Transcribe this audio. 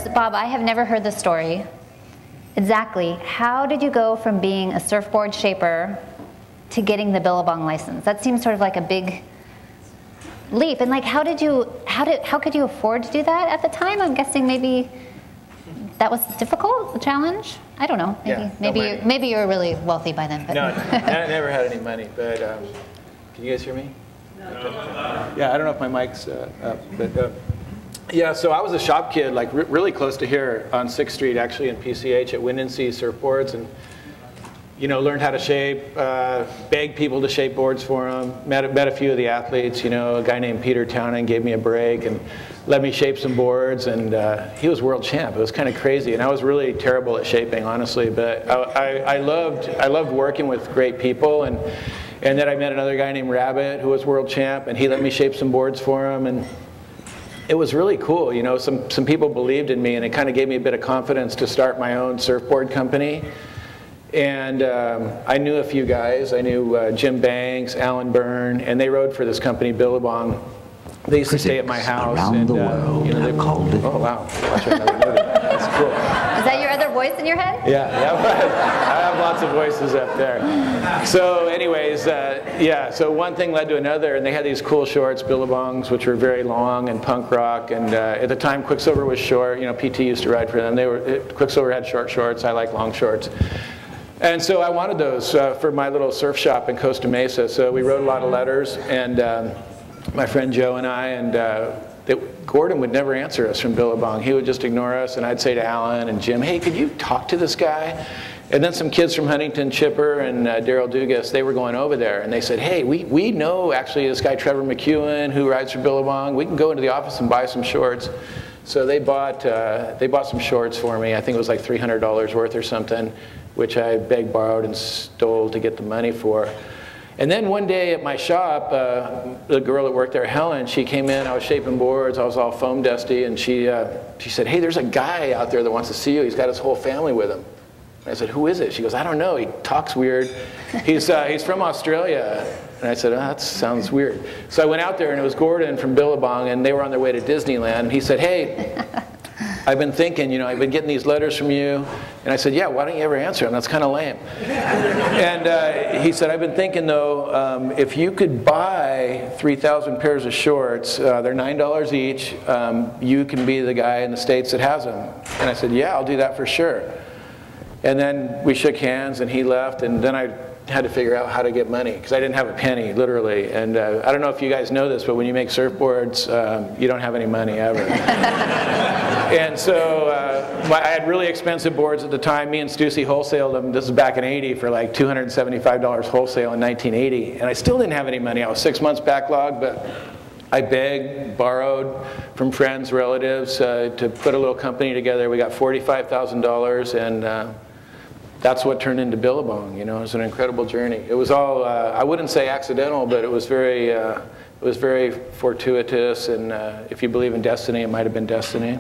first, Bob, I have never heard this story. Exactly, how did you go from being a surfboard shaper to getting the Billabong license? That seems sort of like a big leap. And like, how could you afford to do that at the time? I'm guessing maybe that was difficult, a challenge? I don't know. Maybe you were really wealthy by then. But. No, I never had any money. But can you guys hear me? No. Yeah, I don't know if my mic's up. But yeah, so I was a shop kid, like really close to here on 6th Street, actually in PCH at Wind and Sea Surfboards, and learned how to shape, begged people to shape boards for them, met a few of the athletes, a guy named Peter Townend gave me a break and let me shape some boards, and he was world champ. It was kind of crazy, and I was really terrible at shaping, honestly, but I loved working with great people, and then I met another guy named Rabbit who was world champ, and he let me shape some boards for him, and it was really cool. Some people believed in me, and it kind of gave me a bit of confidence to start my own surfboard company. And I knew a few guys. I knew Jim Banks, Alan Byrne, and they rode for this company, Billabong. They used to stay at my house. Around the world have called it. Oh, wow. Watch another movie. That's cool. Is that your other voice in your head? Yeah, I have lots of voices up there. So anyways, so one thing led to another, and they had these cool shorts, Billabongs, which were very long and punk rock, and at the time Quicksilver was short. PT used to ride for them. Quicksilver had short shorts. I like long shorts. And so I wanted those for my little surf shop in Costa Mesa. So we wrote a lot of letters, and my friend Joe and I, and Gordon would never answer us from Billabong. He would just ignore us, and I'd say to Alan and Jim, hey, could you talk to this guy? And then some kids from Huntington, Chipper and Daryl Dugas, they were going over there, and they said, hey, we know actually this guy Trevor McEwen who rides for Billabong. We can go into the office and buy some shorts. So they bought some shorts for me. I think it was like $300 worth or something, which I begged, borrowed, and stole to get the money for. And then one day at my shop, the girl that worked there, Helen, she came in, I was shaping boards, I was all foam dusty, and she said, hey, there's a guy out there that wants to see you. He's got his whole family with him. And I said, who is it? She goes, I don't know, he talks weird. He's from Australia. And I said, oh, that sounds weird. So I went out there, and it was Gordon from Billabong, and they were on their way to Disneyland. And he said, hey, I've been thinking, I've been getting these letters from you. And I said, yeah, why don't you ever answer them? That's kind of lame. And he said, I've been thinking, though, if you could buy 3,000 pairs of shorts, they're $9 each, you can be the guy in the States that has them. And I said, yeah, I'll do that for sure. And then we shook hands, and he left, and then I had to figure out how to get money, because I didn't have a penny, literally. And I don't know if you guys know this, but when you make surfboards, you don't have any money ever. And so I had really expensive boards at the time. Me and Stussy wholesaled them. This is back in '80 for like $275 wholesale in 1980. And I still didn't have any money. I was 6 months backlogged, but I begged, borrowed from friends, relatives to put a little company together. We got $45,000, and that's what turned into Billabong. It was an incredible journey. It was all, I wouldn't say accidental, but it was very fortuitous, and if you believe in destiny, it might have been destiny.